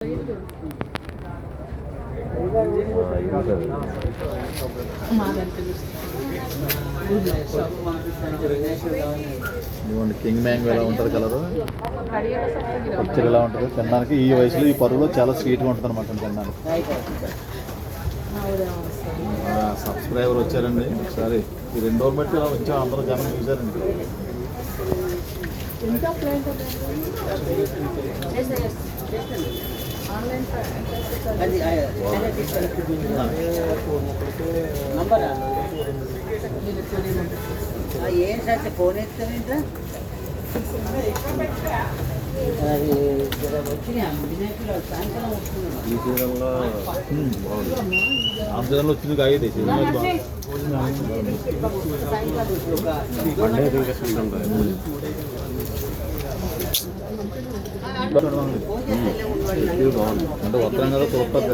King mango ఎలా ఉంటుంది colour, picture ఎలా ఉంటుంది తినడానికి. ఈ వయసులో ఈ పరువులో చాలా స్వీట్గా ఉంటుంది అనమాట తినడానికి. సబ్స్క్రైబర్ వచ్చారండి ఒకసారి. ఈ 2 రోజులు బట్టి ఇలా వచ్చాం, అందరూ జనం చూసారండి. ఏం సార్ ఫోన్ ఎత్తారేంట అది సాయంకాలం ఈ సీజన్లో ఆ సీజన్లో వచ్చింది కాయది అంటే వస్తాం కదా చూస్తారు.